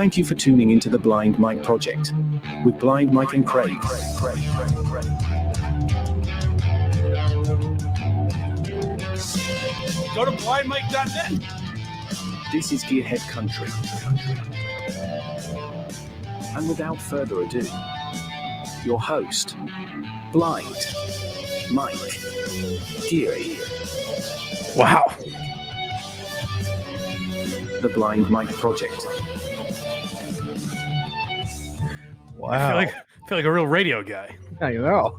Thank you for tuning into the Blind Mike Project with Blind Mike and Craig. Go to blindmike.net. This is Gearhead Country. And without further ado, your host, Blind Mike Geary. Wow. The Blind Mike Project. Wow. I feel like a real radio guy. I know.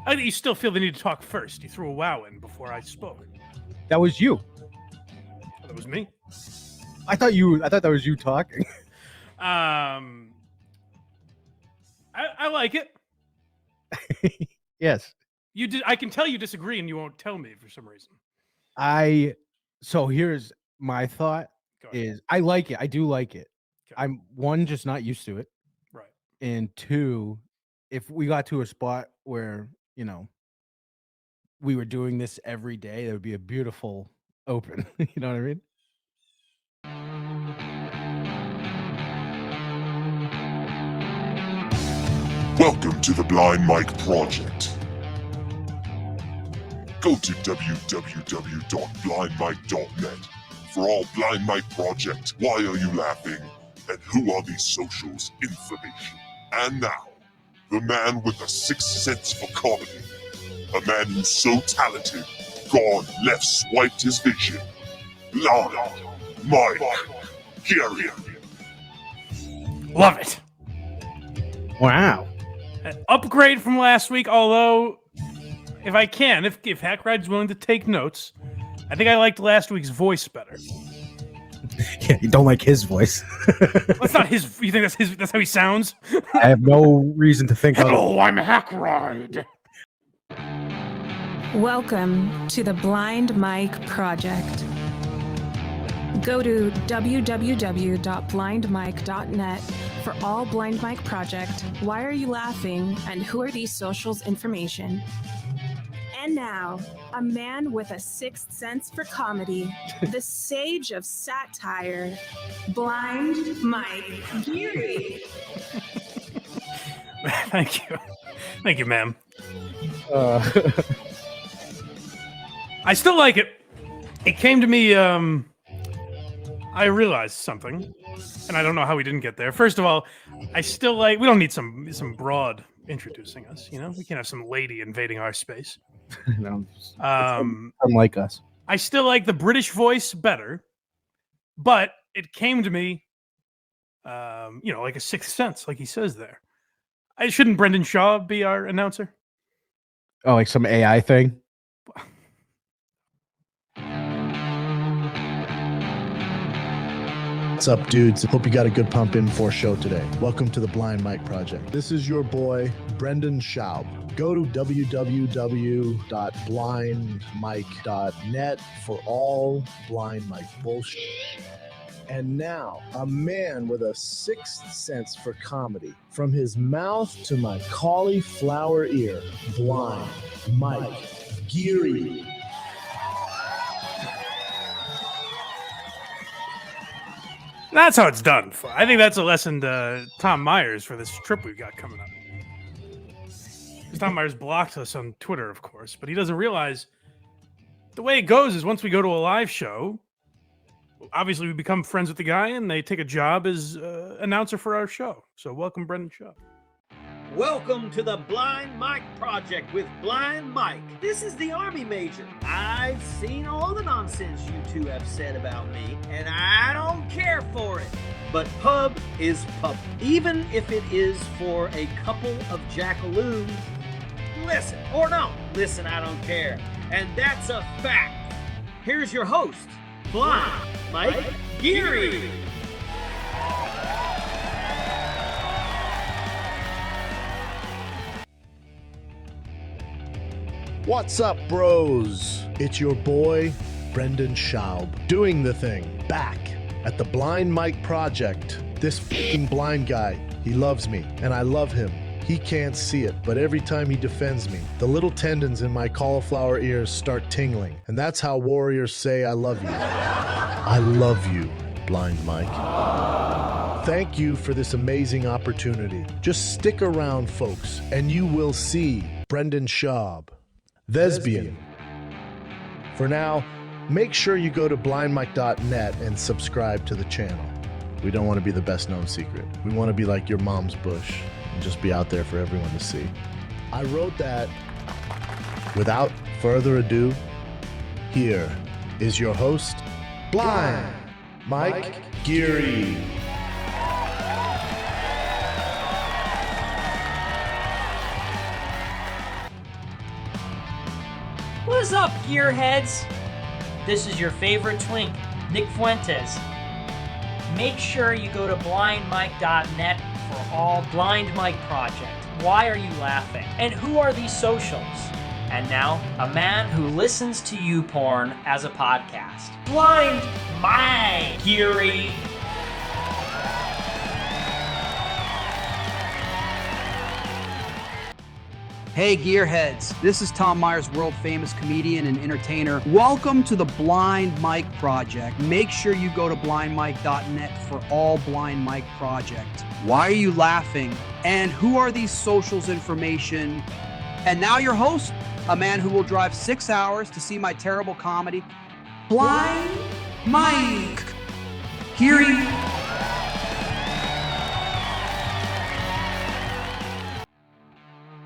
I think you still feel the need to talk first. You threw a wow in before I spoke. That was you. That was me. I thought that was you talking. I like it. Yes. You did. I can tell you disagree, and you won't tell me for some reason. So here's my thought: is I like it. I do like it. Okay. I'm one, just not used to it. Right. And two, if we got to a spot where we were doing this every day, there would be a beautiful open. You know what I mean? Welcome to the Blind Mike Project. Go to www.blindmike.net for all Blind Mike Project, Why Are You Laughing, and Who Are These Socials information. And now, the man with the sixth sense for comedy. A man who's so talented, God left swiped his vision. Blind Mike Geary. Love it. Wow. An upgrade from last week, although if Hackride's willing to take notes, I think I liked last week's voice better. Yeah, you don't like his voice. That's not his. You think that's how he sounds? I have no reason to think. Hello, I'm Hackride. Welcome to the Blind Mike Project. Go to www.blindmike.net for all Blind Mike Project, Why Are You Laughing, and Who Are These Socials information. And now, a man with a sixth sense for comedy, the sage of satire, Blind Mike Geary. Thank you, ma'am. I still like it. It came to me. I realized something, and I don't know how we didn't get there. First of all, I still like. We don't need some broad introducing us. We can't have some lady invading our space. No, unlike us. I still like the British voice better, but it came to me, like a sixth sense, like he says there. Shouldn't Brendan Shaw be our announcer? Oh, like some AI thing? What's up, dudes? Hope you got a good pump in for show today. Welcome to the Blind Mike Project. This is your boy, Brendan Schaub. Go to www.blindmike.net for all Blind Mike bullshit. And now, a man with a sixth sense for comedy. From his mouth to my cauliflower ear, Blind Mike Geary. That's how it's done. I think that's a lesson to Tom Myers for this trip we've got coming up. Tom Myers blocked us on Twitter, of course, but he doesn't realize the way it goes is once we go to a live show, obviously we become friends with the guy and they take a job as announcer for our show. So welcome, Brendan Shaw. Welcome to the Blind Mike Project with Blind Mike. This is the Army Major. I've seen all the nonsense you two have said about me, and I don't care for it. But pub is pub, even if it is for a couple of jackaloons. Listen, or don't listen, I don't care. And that's a fact. Here's your host, Blind Mike Geary. What's up, bros? It's your boy, Brendan Schaub, doing the thing, back at the Blind Mike Project. This f***ing blind guy, he loves me, and I love him. He can't see it, but every time he defends me, the little tendons in my cauliflower ears start tingling, and that's how warriors say I love you. I love you, Blind Mike. Thank you for this amazing opportunity. Just stick around, folks, and you will see Brendan Schaub, Thesbian. For now, make sure you go to blindmike.net and subscribe to the channel. We don't want to be the best known secret. We want to be like your mom's bush and just be out there for everyone to see. I wrote that. Without further ado, here is your host, Blind Mike Geary. What's up, gearheads? This is your favorite twink, Nick Fuentes. Make sure you go to blindmike.net for all Blind Mike Project. Why are you laughing? And who are these socials? And now, a man who listens to you porn as a podcast. Blind Mike Geary. Hey gearheads, this is Tom Myers, world famous comedian and entertainer. Welcome to the Blind Mike Project. Make sure you go to blindmike.net for all Blind Mike Project. Why are you laughing? And who are these socials information? And now your host, a man who will drive 6 hours to see my terrible comedy, Blind Mike Geary.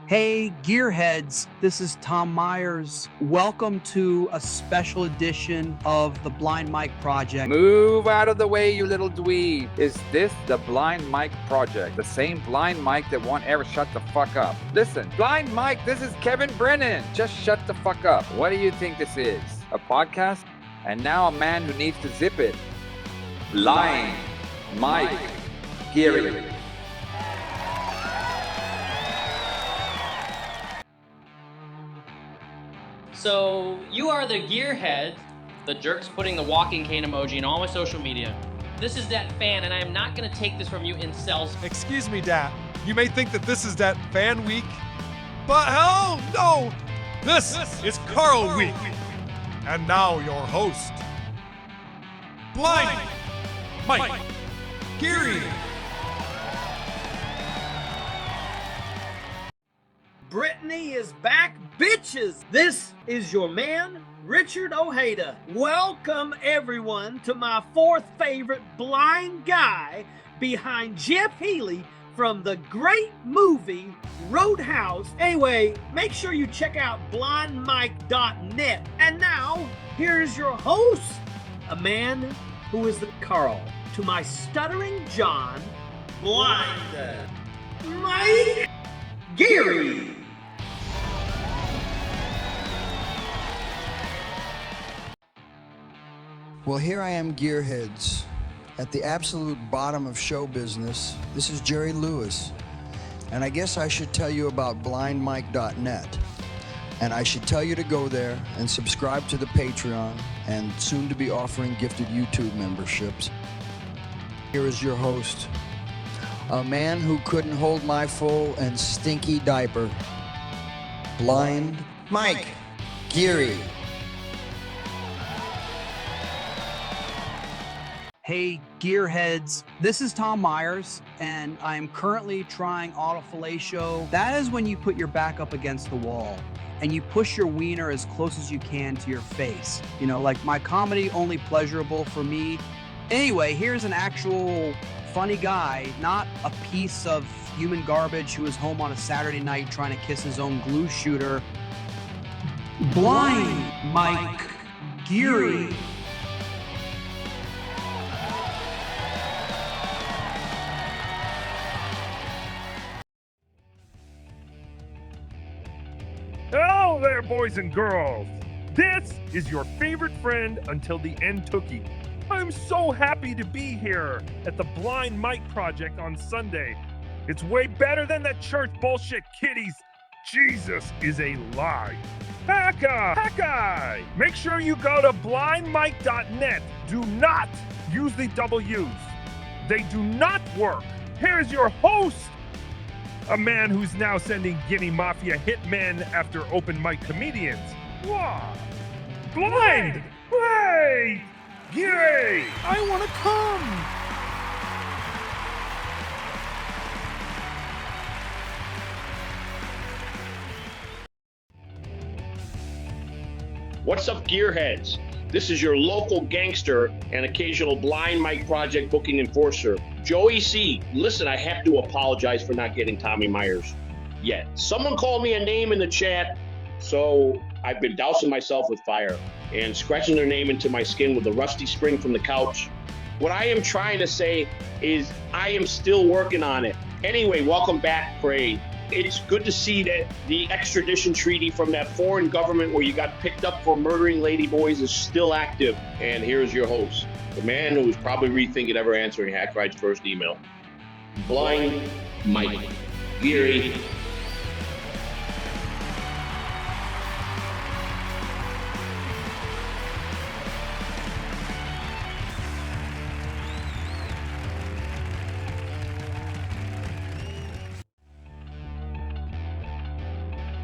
Hey gearheads, this is Tom Myers. Welcome to a special edition of the Blind Mike Project. Move out of the way, you little dweeb. Is this the Blind Mike Project? The same Blind Mike that won't ever shut the fuck up. Listen, Blind Mike, this is Kevin Brennan. Just shut the fuck up. What do you think this is? A podcast? And now a man who needs to zip it. Blind Mike Geary. So, you are the gearhead. The jerk's putting the walking cane emoji in all my social media. This is that fan, and I am not going to take this from you incels. Excuse me, Dat. You may think that this is that fan week, but hell no! This is Carl week. And now your host, Blind Mike Geary. Brittany is back, bitches! This is your man, Richard Ojeda. Welcome, everyone, to my fourth favorite blind guy behind Jeff Healey from the great movie Roadhouse. Anyway, make sure you check out blindmike.net. And now, here's your host, a man who is the Carl to my stuttering John, Blind Mike Geary. Well, here I am, gearheads, at the absolute bottom of show business. This is Jerry Lewis, and I guess I should tell you about blindmike.net, and I should tell you to go there and subscribe to the Patreon, and soon to be offering gifted YouTube memberships. Here is your host, a man who couldn't hold my full and stinky diaper, Blind Mike Geary. Hey gearheads, this is Tom Myers, and I'm currently trying autofellatio. That is when you put your back up against the wall and you push your wiener as close as you can to your face. You know, like my comedy only pleasurable for me. Anyway, here's an actual funny guy, not a piece of human garbage who is home on a Saturday night trying to kiss his own glue shooter. Blind Mike Geary. Hello there, boys and girls. This is your favorite friend until the end tookie. I'm so happy to be here at the Blind Mike Project on Sunday. It's way better than that church bullshit, kiddies. Jesus is a lie. Hackride! Make sure you go to blindmike.net. Do not use the W's. They do not work. Here's your host, a man who's now sending Guinea Mafia hitmen after open mic comedians. What? Blind! Wait! Gay! I want to come! What's up, gearheads? This is your local gangster and occasional Blind Mike Project booking enforcer, Joey C. Listen, I have to apologize for not getting Tommy Myers yet. Someone called me a name in the chat, so I've been dousing myself with fire and scratching their name into my skin with a rusty spring from the couch. What I am trying to say is I am still working on it. Anyway, welcome back, Craig. It's good to see that the extradition treaty from that foreign government where you got picked up for murdering ladyboys is still active. And here's your host, the man who was probably rethinking ever answering Hackride's first email. Blind Mike. Geary.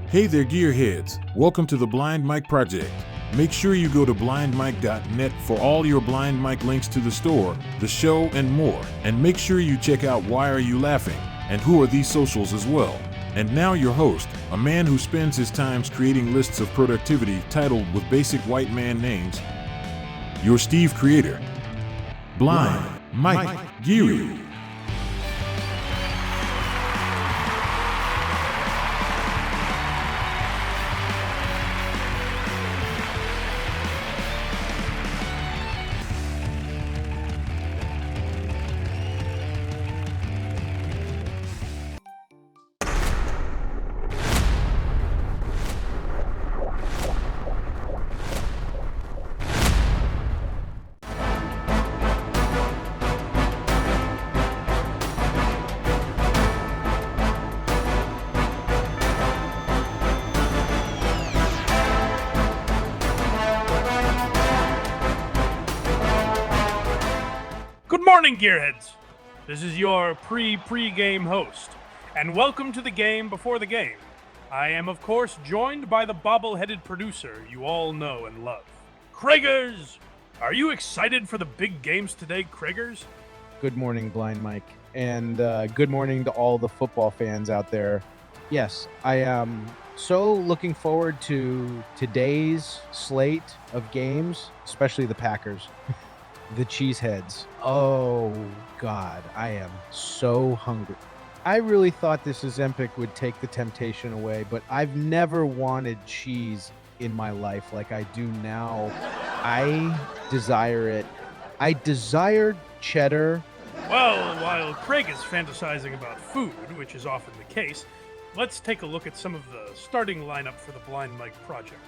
Hey there, gearheads. Welcome to the Blind Mike Project. Make sure you go to blindmike.net for all your Blind Mike links to the store, the show, and more. And make sure you check out Why Are You Laughing? And Who Are These Socials as well. And now your host, a man who spends his times creating lists of productivity titled with basic white man names, your Steve Creator. Blind Mike Geary. Good morning, gearheads. This is your pre-game host, and welcome to the game before the game. I am, of course, joined by the bobble-headed producer you all know and love, Craigers. Are you excited for the big games today, Craigers? Good morning, Blind Mike, and good morning to all the football fans out there. Yes, I am so looking forward to today's slate of games, especially the Packers. The Cheeseheads. Oh, God, I am so hungry. I really thought this Ozempic would take the temptation away, but I've never wanted cheese in my life like I do now. I desire it. I desire cheddar. Well, while Craig is fantasizing about food, which is often the case, let's take a look at some of the starting lineup for the Blind Mike Project.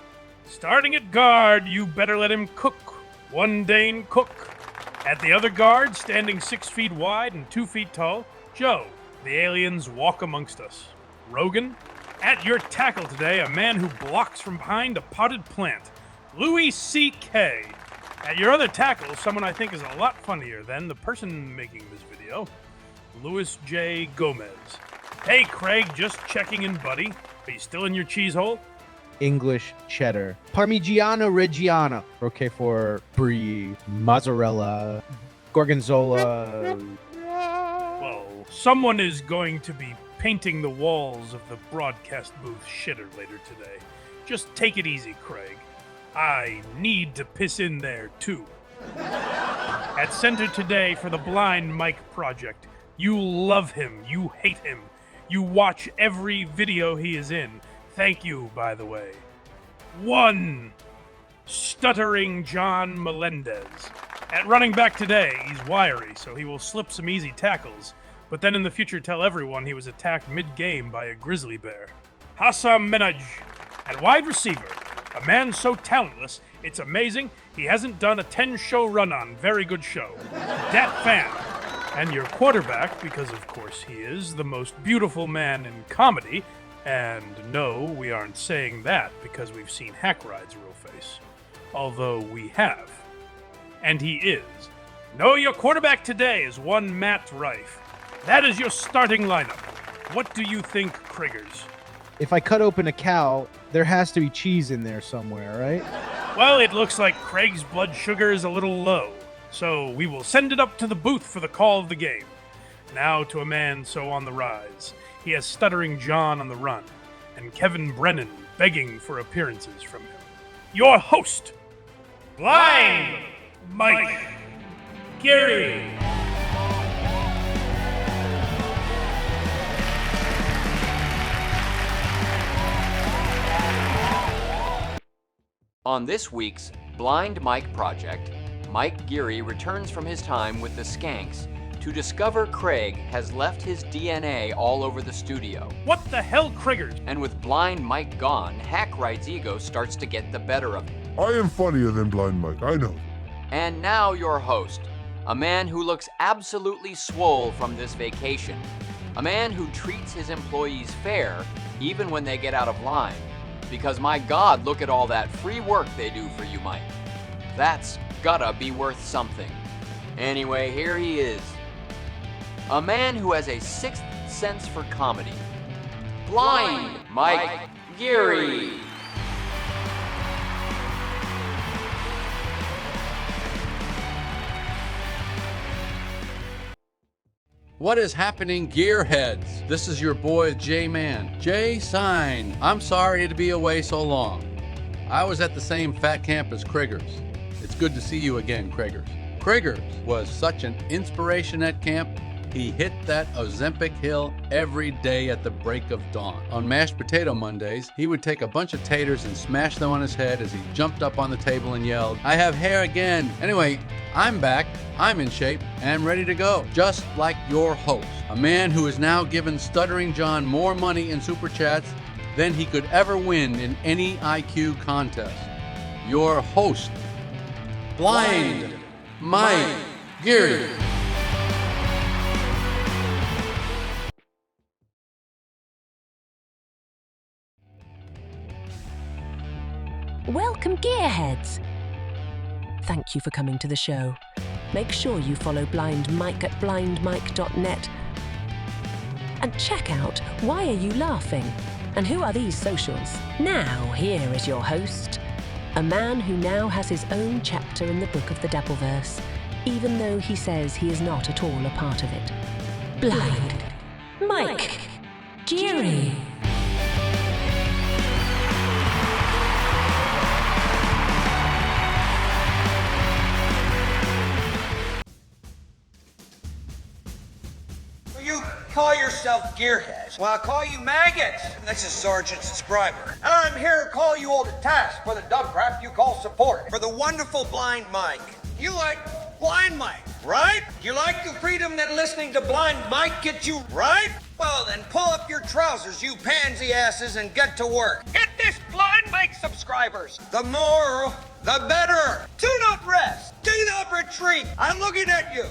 Starting at guard, you better let him cook. One Dane Cook. At the other guard, standing 6 feet wide and 2 feet tall, Joe. The aliens walk amongst us. Rogan. At your tackle today, a man who blocks from behind a potted plant, Louis C.K. At your other tackle, someone I think is a lot funnier than the person making this video, Louis J. Gomez. Hey, Craig, just checking in, buddy. Are you still in your cheese hole? English cheddar. Parmigiano Reggiano. Okay for brie, mozzarella, gorgonzola. Well, someone is going to be painting the walls of the broadcast booth shitter later today. Just take it easy, Craig. I need to piss in there, too. At center today for the Blind Mike Project, you love him, you hate him, you watch every video he is in. Thank you, by the way. 1. Stuttering John Melendez. At running back today, he's wiry, so he will slip some easy tackles, but then in the future tell everyone he was attacked mid-game by a grizzly bear. Hassam Minhaj. At wide receiver, a man so talentless, it's amazing he hasn't done a 10-show run-on. Very good show. Dat fan. And your quarterback, because of course he is the most beautiful man in comedy. And no, we aren't saying that because we've seen Hackride's real face. Although we have. And he is. No, your quarterback today is one Matt Rife. That is your starting lineup. What do you think, Kriggers? If I cut open a cow, there has to be cheese in there somewhere, right? Well, it looks like Craig's blood sugar is a little low. So we will send it up to the booth for the call of the game. Now to a man so on the rise. He has Stuttering John on the run, and Kevin Brennan begging for appearances from him. your host, Blind Mike Geary. On this week's Blind Mike Project, Mike Geary returns from his time with the Skanks to discover Craig has left his DNA all over the studio. What the hell, Kriggers? And with Blind Mike gone, Hackride's ego starts to get the better of him. I am funnier than Blind Mike, I know. And now your host, a man who looks absolutely swole from this vacation, a man who treats his employees fair even when they get out of line. Because my God, look at all that free work they do for you, Mike. That's gotta be worth something. Anyway, here he is. A man who has a sixth sense for comedy. Blind Mike Geary. What is happening, gearheads? This is your boy J-Man, J Sign. I'm sorry to be away so long. I was at the same fat camp as Kriggers. It's good to see you again, Kriggers. Kriggers was such an inspiration at camp. He hit that Ozempic hill every day at the break of dawn. On mashed potato Mondays, he would take a bunch of taters and smash them on his head as he jumped up on the table and yelled, "I have hair again." Anyway, I'm back, I'm in shape, and ready to go. Just like your host, a man who has now given Stuttering John more money in Super Chats than he could ever win in any IQ contest. Your host, Blind Mike Geary. Welcome, Gearheads! Thank you for coming to the show. Make sure you follow Blind Mike at blindmike.net. And check out Why Are You Laughing? And Who Are These Socials? Now, here is your host, a man who now has his own chapter in the book of the Dabbleverse, even though he says he is not at all a part of it. Blind Mike Geary. You call yourself gearheads. Well, I call you maggots. This is Sergeant Subscriber. And I'm here to call you all to task for the dub crap you call support. For the wonderful Blind Mike. You like Blind Mike, right? You like the freedom that listening to Blind Mike gets you, right? Well, then pull up your trousers, you pansy asses, and get to work. Get this, Blind Mike subscribers. The more, the better. Do not rest. Do not retreat. I'm looking at you.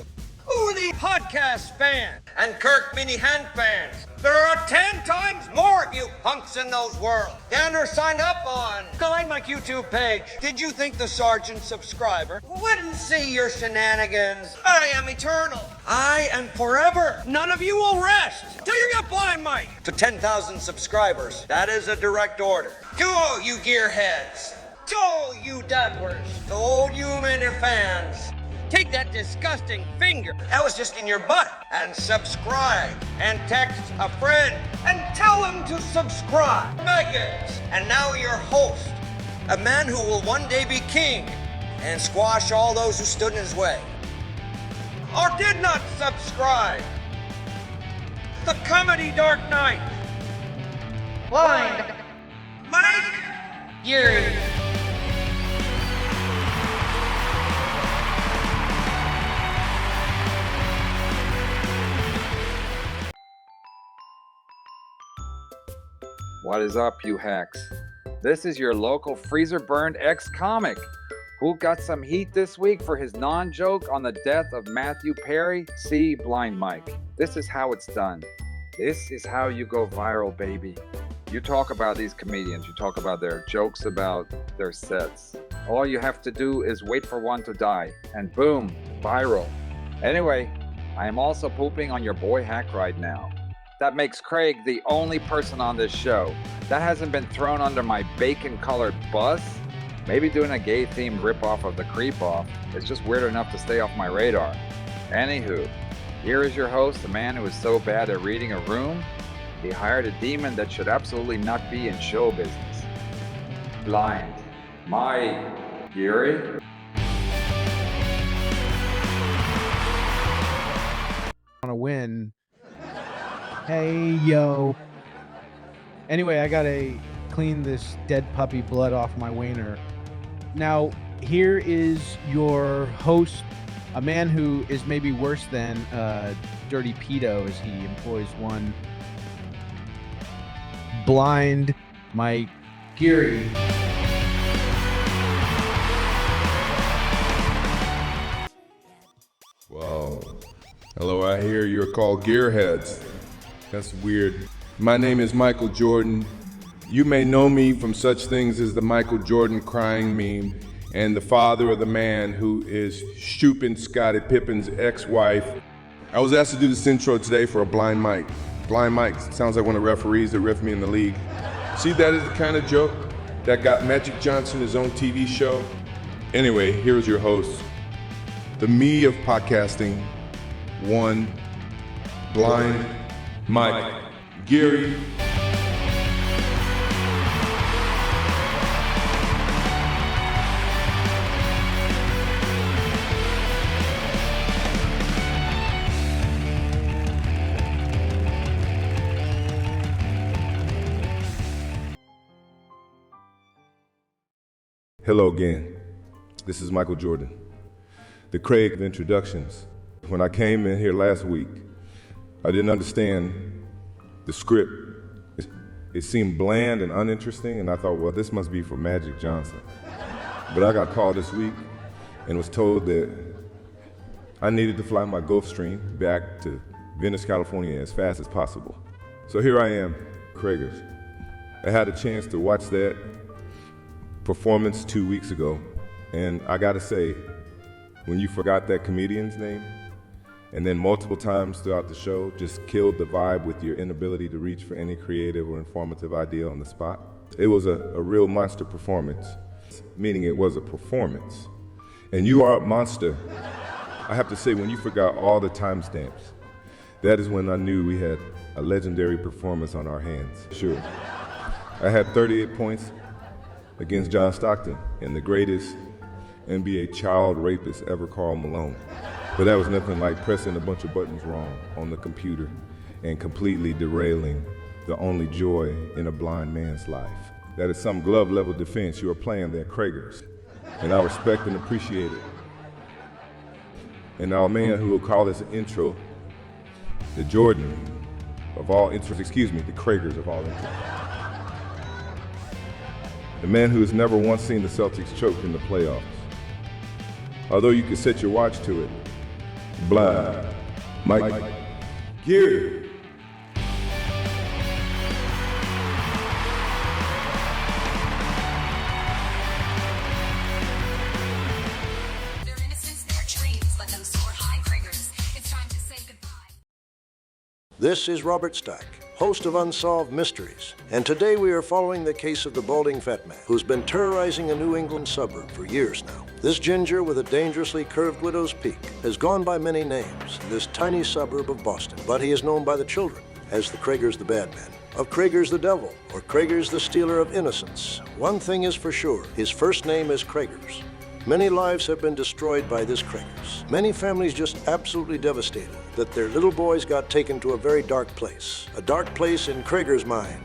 Who are the podcast fans and Kirk Mini Hand fans? There are 10 times more of you punks in those worlds. And are signed up on Blind Mike YouTube page. Did you think the Sergeant Subscriber wouldn't see your shenanigans? I am eternal. I am forever. None of you will rest till you get Blind Mike to 10,000 subscribers. That is a direct order. To all you gearheads, to all you dabblers, to all you many fans. Take that disgusting finger that was just in your butt and subscribe and text a friend and tell them to subscribe. Maggots. And now your host, a man who will one day be king and squash all those who stood in his way or did not subscribe. The comedy Dark Knight. Blind Mike Geary. What is up, you hacks? This is your local freezer-burned ex-comic who got some heat this week for his non-joke on the death of Matthew Perry. See Blind Mike. This is how it's done. This is how you go viral, baby. You talk about these comedians, you talk about their jokes about their sets. All you have to do is wait for one to die, and boom, viral. Anyway, I am also pooping on your boy Hackride now. That makes Craig the only person on this show that hasn't been thrown under my bacon-colored bus. Maybe doing a gay-themed ripoff of The Creep-Off is just weird enough to stay off my radar. Anywho, here is your host, a man who is so bad at reading a room, he hired a demon that should absolutely not be in show business. Blind My Gary? Want to win. Hey, yo. Anyway, I gotta clean this dead puppy blood off my wiener. Now, here is your host, a man who is maybe worse than Dirty Pedo, as he employs one. Blind Mike Geary. Wow. Hello, I hear you're called gearheads. That's weird. My name is Michael Jordan. You may know me from such things as the Michael Jordan crying meme and the father of the man who is stooping Scottie Pippen's ex-wife. I was asked to do this intro today for a blind mic. Blind Mike sounds like one of the referees that riffed me in the league. See, that is the kind of joke that got Magic Johnson his own TV show. Anyway, here's your host, the me of podcasting, one Blind Mike Geary. Hello again. This is Michael Jordan, the Craig of introductions. When I came in here last week, I didn't understand the script. It seemed bland and uninteresting, and I thought, well, this must be for Magic Johnson. But I got called this week and was told that I needed to fly my Gulfstream back to Venice, California as fast as possible. So here I am, Krager's. I had a chance to watch that performance 2 weeks ago, and I gotta say, when you forgot that comedian's name, and then multiple times throughout the show just killed the vibe with your inability to reach for any creative or informative idea on the spot, it was a real monster performance, meaning it was a performance. And you are a monster. I have to say, when you forgot all the timestamps, that is when I knew we had a legendary performance on our hands. Sure. I had 38 points against John Stockton and the greatest NBA child rapist ever, Karl Malone. But that was nothing like pressing a bunch of buttons wrong on the computer and completely derailing the only joy in a blind man's life. That is some glove-level defense you are playing there, Kragers, and I respect and appreciate it. And our man who will call this an intro, the Jordan of all intros, the Kragers of all intros. The man who has never once seen the Celtics choke in the playoffs. Although you could set your watch to it, Blind Mike Geary. This is Robert Stack, host of Unsolved Mysteries, and today we are following the case of the balding fat man who's been terrorizing a New England suburb for years now. This ginger with a dangerously curved widow's peak has gone by many names in this tiny suburb of Boston, but he is known by the children as the Kragers the Bad Man, of Kragers the Devil, or Kragers the Stealer of Innocence. One thing is for sure, his first name is Kragers. Many lives have been destroyed by this Kragers. Many families just absolutely devastated that their little boys got taken to a very dark place. A dark place in Kragers' mind.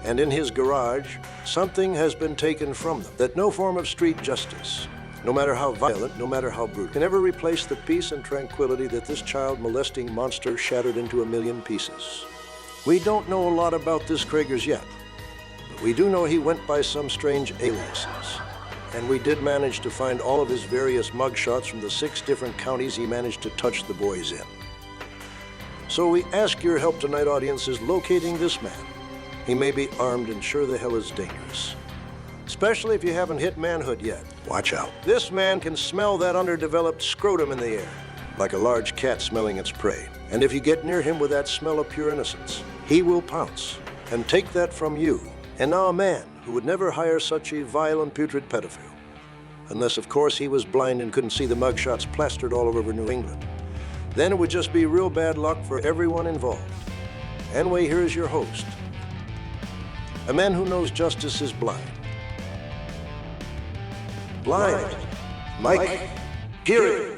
And in his garage, something has been taken from them that no form of street justice, no matter how violent, no matter how brutal, can ever replace the peace and tranquility that this child molesting monster shattered into a million pieces. We don't know a lot about this Kragers yet, but we do know he went by some strange aliases. And we did manage to find all of his various mugshots from the 6 different counties he managed to touch the boys in. So we ask your help tonight, audiences, locating this man. He may be armed and sure the hell is dangerous. Especially if you haven't hit manhood yet. Watch out. This man can smell that underdeveloped scrotum in the air, like a large cat smelling its prey. And if you get near him with that smell of pure innocence, he will pounce and take that from you. And now a man who would never hire such a vile and putrid pedophile. Unless, of course, he was blind and couldn't see the mugshots plastered all over New England. Then it would just be real bad luck for everyone involved. Anyway, here's your host. A man who knows justice is blind. Blind Mike Geary.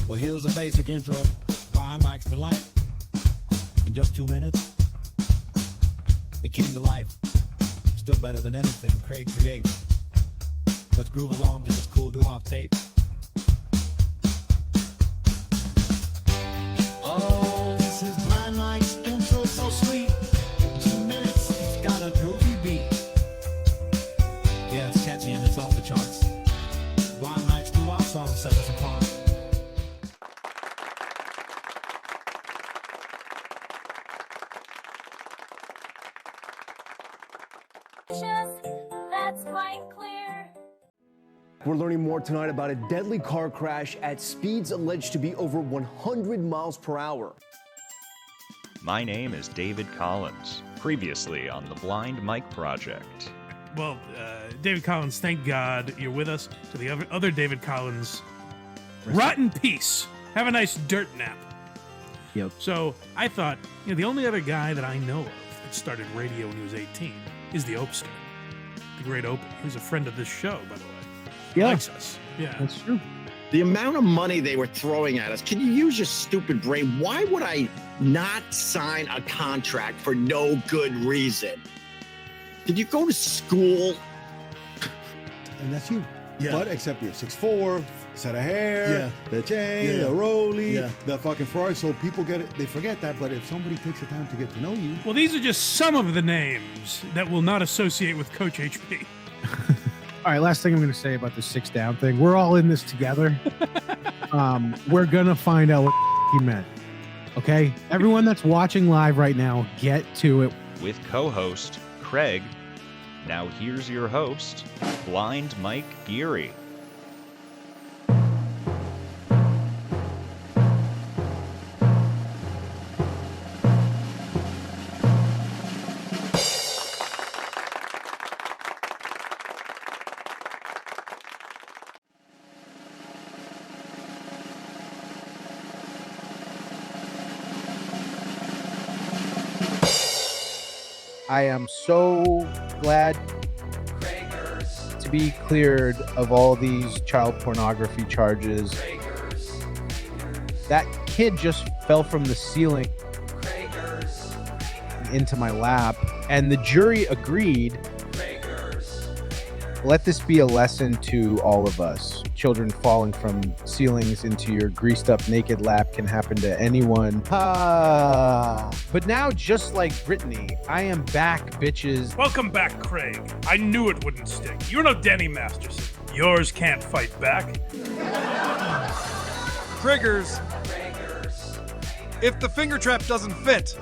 Well, here's a basic intro. Blind Mike's for life. In just 2 minutes, the king of life. Still better than anything Craig creates. Let's groove along to this cool doo-wop tape. Oh, this is Blind Mike's intro, so sweet. 2 minutes, it's got a groovy beat. Yeah, it's catchy and it's off the charts. Blind Mike's doo-wop song set us apart. That's quite clear. We're learning more tonight about a deadly car crash at speeds alleged to be over 100 miles per hour. My name is David Collins, previously on the Blind Mike Project. Well, David Collins, thank God you're with us. To the other David Collins, rot in peace. Have a nice dirt nap. Yep. So I thought, the only other guy that I know of that started radio when he was 18 is the Opster, the great Opie, who's a friend of this show, by the way. He likes us. Yeah. That's true. The amount of money they were throwing at us, can you use your stupid brain? Why would I not sign a contract for no good reason? Did you go to school? And that's you. Yeah. But except you're 6'4", set of hair, the chain, the rollie, the fucking Ferrari. So people get it, they forget that. But if somebody takes the time to get to know you. Well, these are just some of the names that will not associate with Coach HP. All right, last thing I'm going to say about the 6 down thing. We're all in this together. We're going to find out what he meant. Okay? Everyone that's watching live right now, get to it. With co-host Craig, now here's your host, Blind Mike Geary. I am so glad to be cleared of all these child pornography charges. That kid just fell from the ceiling into my lap, and the jury agreed. Let this be a lesson to all of us. Children falling from ceilings into your greased up naked lap can happen to anyone. But now, just like Brittany, I am back, bitches. Welcome back, Craig. I knew it wouldn't stick. You're no Denny Masterson. Yours can't fight back. Triggers. If the finger trap doesn't fit,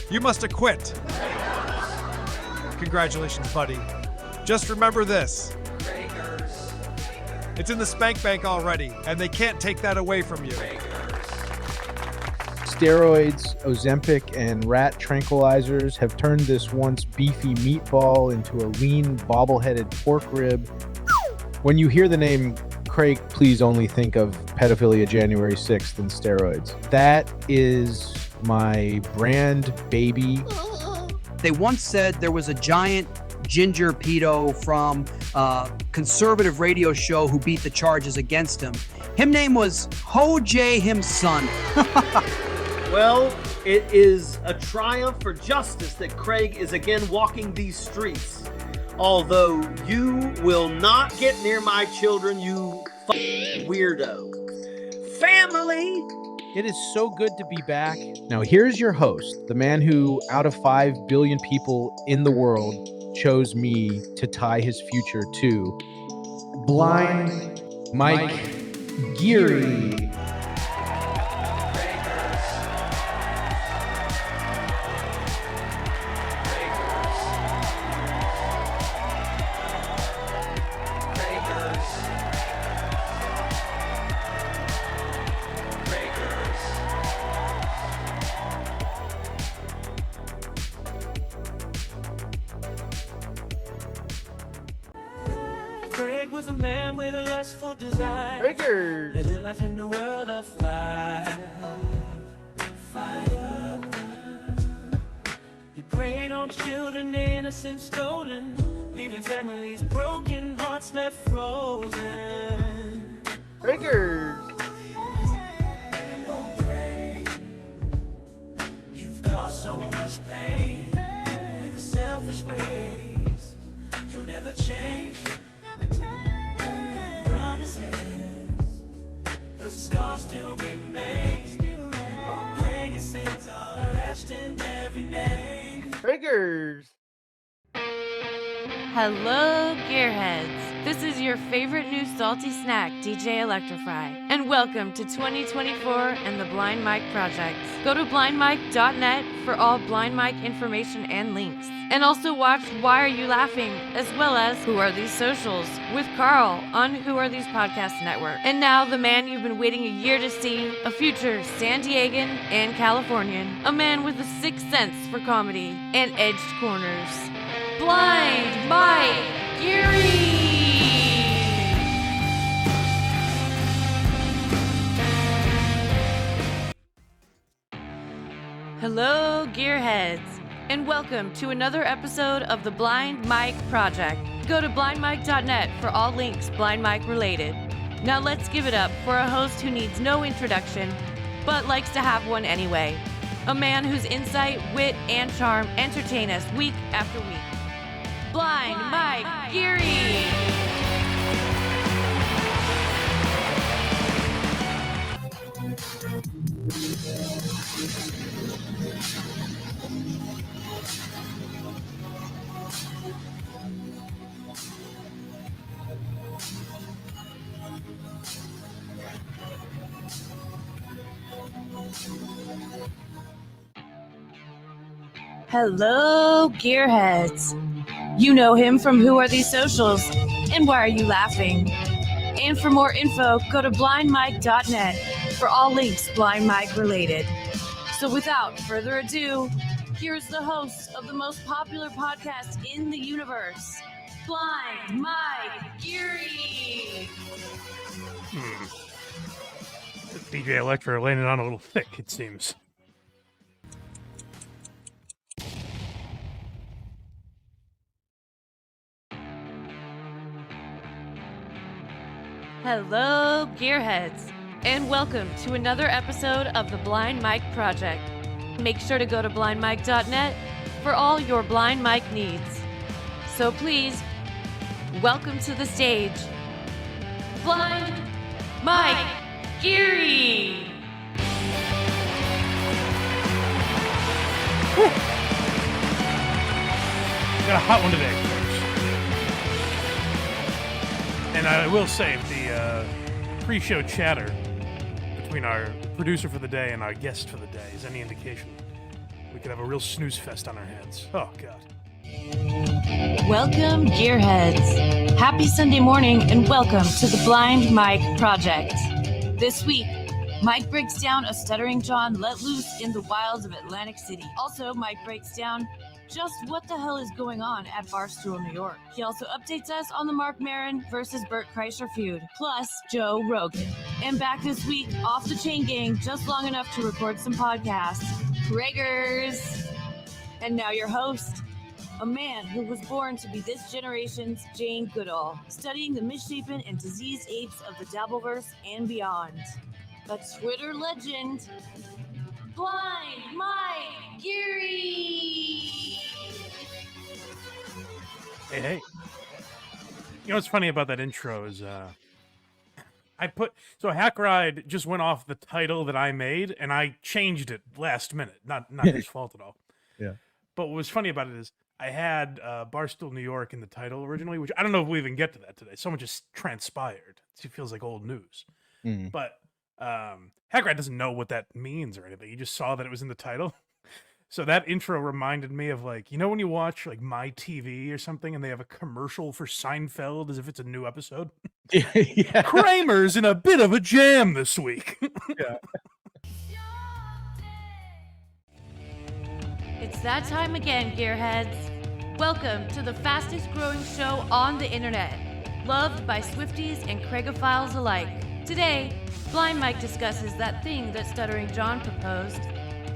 you must acquit. Congratulations, buddy. Just remember this. It's in the spank bank already, and they can't take that away from you. Steroids, Ozempic, and rat tranquilizers have turned this once beefy meatball into a lean, bobble-headed pork rib. When you hear the name Craig, please only think of pedophilia January 6th and steroids. That is my brand, baby. They once said there was a giant ginger pedo from a conservative radio show who beat the charges against him. Him name was Ho J him son. Well, it is a triumph for justice that Craig is again walking these streets. Although you will not get near my children, you weirdo. Family! It is so good to be back. Now, here's your host, the man who, out of 5 billion people in the world, chose me to tie his future to. Blind Mike Geary. was a man with a lustful desire. Triggers. Living life in the world of fire. He preyed on children, innocent stolen, leaving families broken, hearts left frozen. Triggers. You've caused so much pain. Selfish ways, you'll never change. Promises, the scars still remain. When your sins are etched in every name. Triggers. Hello, Gearheads. This is your favorite new salty snack, DJ Electrify. And welcome to 2024 and the Blind Mike Project. Go to blindmike.net for all Blind Mike information and links. And also watch Why Are You Laughing, as well as Who Are These Socials with Carl on Who Are These Podcast Network. And now the man you've been waiting a year to see, a future San Diegan and Californian, a man with a sixth sense for comedy and edged corners. Blind Mike Geary! Hello, Gearheads, and welcome to another episode of the Blind Mike Project. Go to blindmike.net for all links Blind Mike related. Now let's give it up for a host who needs no introduction, but likes to have one anyway. A man whose insight, wit, and charm entertain us week after week. Blind Mike Geary! Hello, Gearheads. You know him from Who Are These Socials and Why Are You Laughing? And for more info, go to blindmike.net for all links Blind Mike related. So without further ado, here's the host of the most popular podcast in the universe, Blind Mike Geary. DJ Electra landed on a little thick, it seems. Hello, Gearheads, and welcome to another episode of the Blind Mike Project. Make sure to go to blindmike.net for all your Blind Mike needs. So please, welcome to the stage, Blind Mike Geary! Got a hot one today, folks. And I will say, if the pre-show chatter between our producer for the day and our guest for the day is any indication, we could have a real snooze fest on our hands. Oh, God. Welcome, Gearheads. Happy Sunday morning and welcome to the Blind Mike Project. This week, Mike breaks down a stuttering John let loose in the wilds of Atlantic City. Also, Mike breaks down just what the hell is going on at Barstool, New York. He also updates us on the Mark Maron versus Bert Kreischer feud, plus Joe Rogan. And back this week, off the chain gang, just long enough to record some podcasts, Gregors. And now your host, a man who was born to be this generation's Jane Goodall, studying the misshapen and diseased apes of the Dabbleverse and beyond. A Twitter legend, Blind Mike Geary! Hey. You know what's funny about that intro is Hackride just went off the title that I made, and I changed it last minute. Not his fault at all. Yeah. But what was funny about it is I had Barstool, New York in the title originally, which I don't know if we even get to that today. So much just transpired. It feels like old news. But Hackride doesn't know what that means or anything. He just saw that it was in the title. So that intro reminded me of, like, you know when you watch like My TV or something and they have a commercial for Seinfeld as if it's a new episode? Yeah. Kramer's in a bit of a jam this week. Yeah. It's that time again, Gearheads. Welcome to the fastest growing show on the internet. loved by Swifties and Craigophiles alike. Today, Blind Mike discusses that thing that Stuttering John proposed,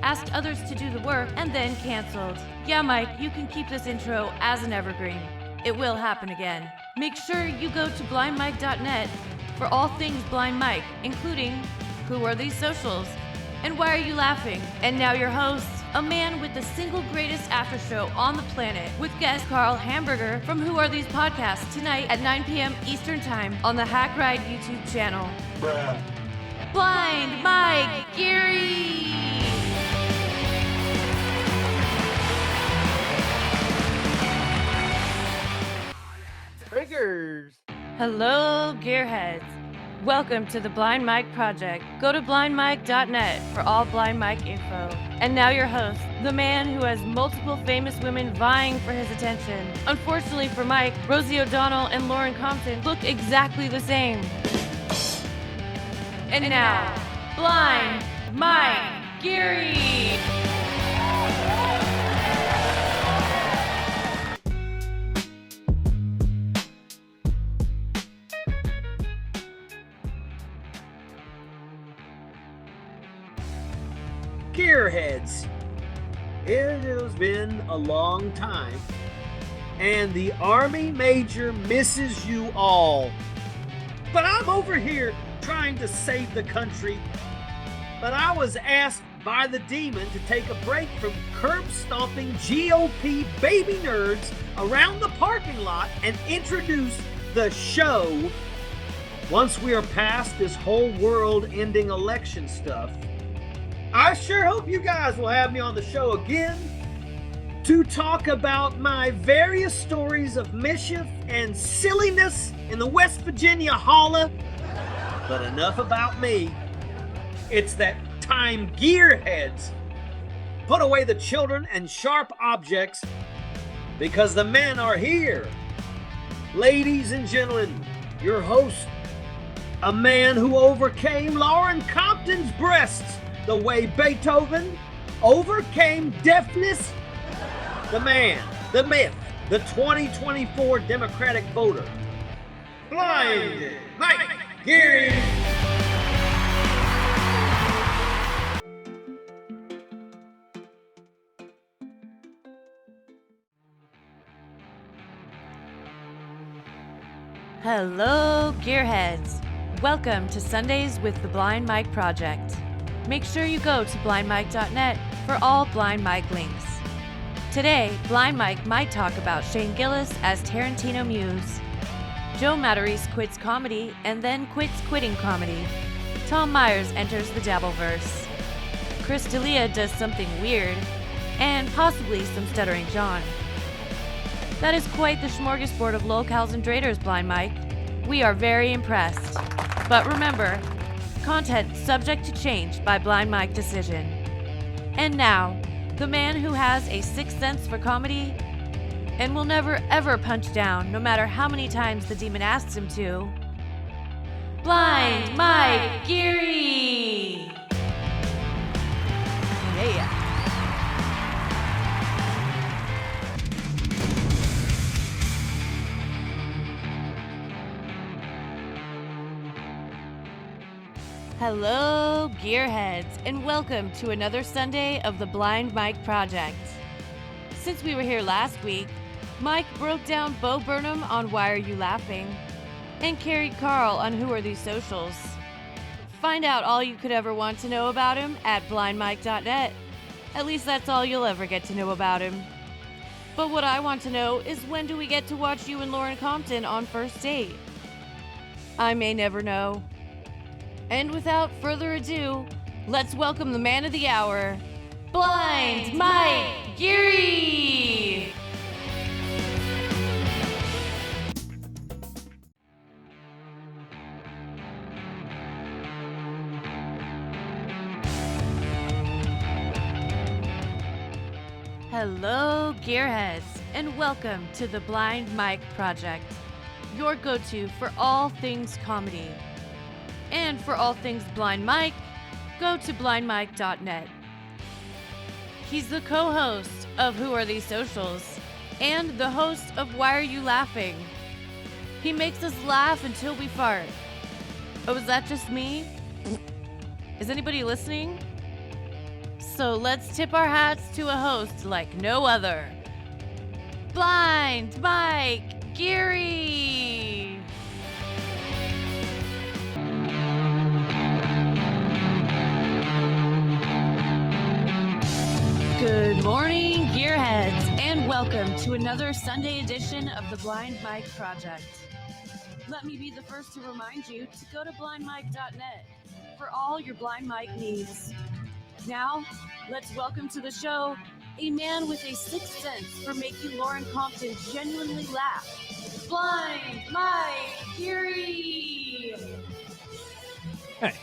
asked others to do the work, and then canceled. Yeah, Mike, you can keep this intro as an evergreen. It will happen again. Make sure you go to blindmike.net for all things Blind Mike, including Who Are These Socials? And Why Are You Laughing? And now your host, a man with the single greatest after show on the planet, with guest Carl Hamburger from Who Are These Podcasts tonight at 9 p.m. Eastern Time on the Hackride YouTube channel. Bruh. Blind Mike Geary! Triggers! Hello, Gearheads. Welcome to the Blind Mike Project. Go to blindmike.net for all Blind Mike info. And now your host, the man who has multiple famous women vying for his attention. Unfortunately for Mike, Rosie O'Donnell and Lauren Compton look exactly the same. And now, Blind Mike Geary! Gearheads, it has been a long time, and the Army Major misses you all. But I'm over here trying to save the country. But I was asked by the demon to take a break from curb-stomping GOP baby nerds around the parking lot and introduce the show once we are past this whole world-ending election stuff. I sure hope you guys will have me on the show again to talk about my various stories of mischief and silliness in the West Virginia holla. But enough about me. It's that time, Gearheads. Put away the children and sharp objects because the men are here. Ladies and gentlemen, your host, a man who overcame Lauren Compton's breasts the way Beethoven overcame deafness, the man, the myth, the 2024 Democratic voter, Blind Mike Geary. Hello, Gearheads. Welcome to Sundays with the Blind Mike Project. Make sure you go to blindmike.net for all Blind Mike links. Today, Blind Mike might talk about Shane Gillis as Tarantino Muse. Joe Matarese quits comedy and then quits quitting comedy. Tom Myers enters the Dabbleverse. Chris D'Elia does something weird, and possibly some Stuttering John. That is quite the smorgasbord of lolcows and draters, Blind Mike. We are very impressed. But remember, content subject to change by Blind Mike decision. And now, the man who has a sixth sense for comedy and will never ever punch down no matter how many times the demon asks him to, Blind Mike Geary! Yeah. Hello, Gearheads, and welcome to another Sunday of the Blind Mike Project. Since we were here last week, Mike broke down Bo Burnham on Why Are You Laughing, and carried Carl on Who Are These Socials. Find out all you could ever want to know about him at blindmike.net. At least that's all you'll ever get to know about him. But what I want to know is, when do we get to watch you and Lauren Compton on first date? I may never know. And without further ado, let's welcome the man of the hour, Blind Mike Geary! Hello, Gearheads, and welcome to the Blind Mike Project, your go-to for all things comedy. And for all things Blind Mike, go to blindmike.net. He's the co-host of Who Are These Socials and the host of Why Are You Laughing? He makes us laugh until we fart. Oh, is that just me? Is anybody listening? So let's tip our hats to a host like no other. Blind Mike Geary. Good morning, Gearheads, and welcome to another Sunday edition of the Blind Mike Project. Let me be the first to remind you to go to blindmike.net for all your Blind Mike needs. Now, let's welcome to the show a man with a sixth sense for making Lauren Compton genuinely laugh. Blind Mike Geary! Hey.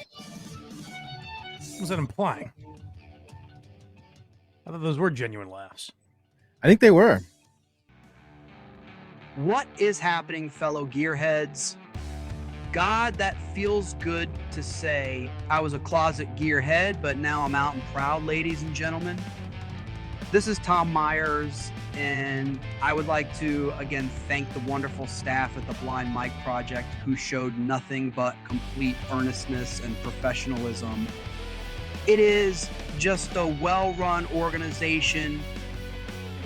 What was that implying? I thought those were genuine laughs. I think they were. What is happening, fellow gearheads? God, that feels good to say. I was a closet gearhead, but now I'm out and proud, ladies and gentlemen. This is Tom Myers, and I would like to, again, thank the wonderful staff at the Blind Mike Project who showed nothing but complete earnestness and professionalism. It is just a well-run organization.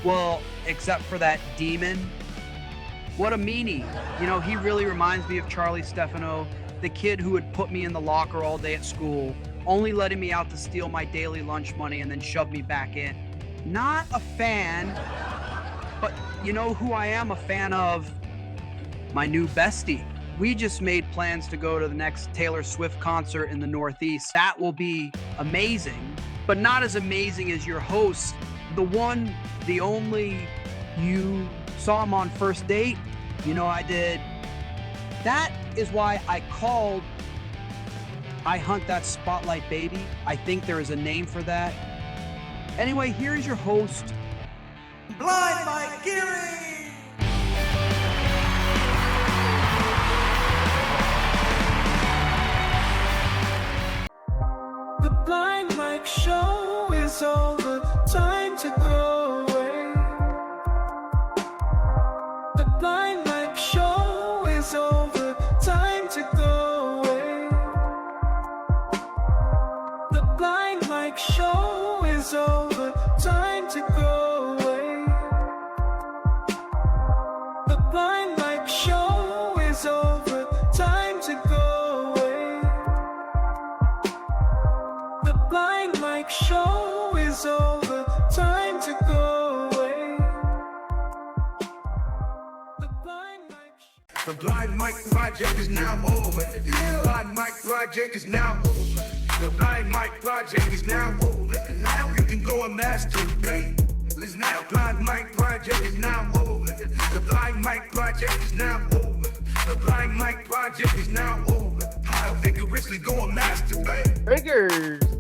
Well, except for that demon. What a meanie. You know, he really reminds me of Charlie Stefano, the kid who would put me in the locker all day at school, only letting me out to steal my daily lunch money and then shove me back in. Not a fan, but you know who I am a fan of? My new bestie. We just made plans to go to the next Taylor Swift concert in the Northeast. That will be amazing, but not as amazing as your host, the one, the only, you saw him on First Date. You know I did. That is why I called I Hunt That Spotlight Baby. I think there is a name for that. Anyway, here's your host, Blind Mike Geary! The Blind Mike Show is over. Time to go away. The Blind Mike Show is over. Time to go away. The Blind Mike Show is over. Time to go away. The Blind Mike Show is over. Time to go away. The Blind Mike Show is over. Time to go away. The Blind Mike Project is now over. The Blind Mike Project is now over. The Blind Mike Project is now over. And now you can go and masturbate. Listen now, Blind Mike Project is now over. The Blind Mike Project is now over. The Blind Mike Project is now over. I'll vigorously go and masturbate. Triggers.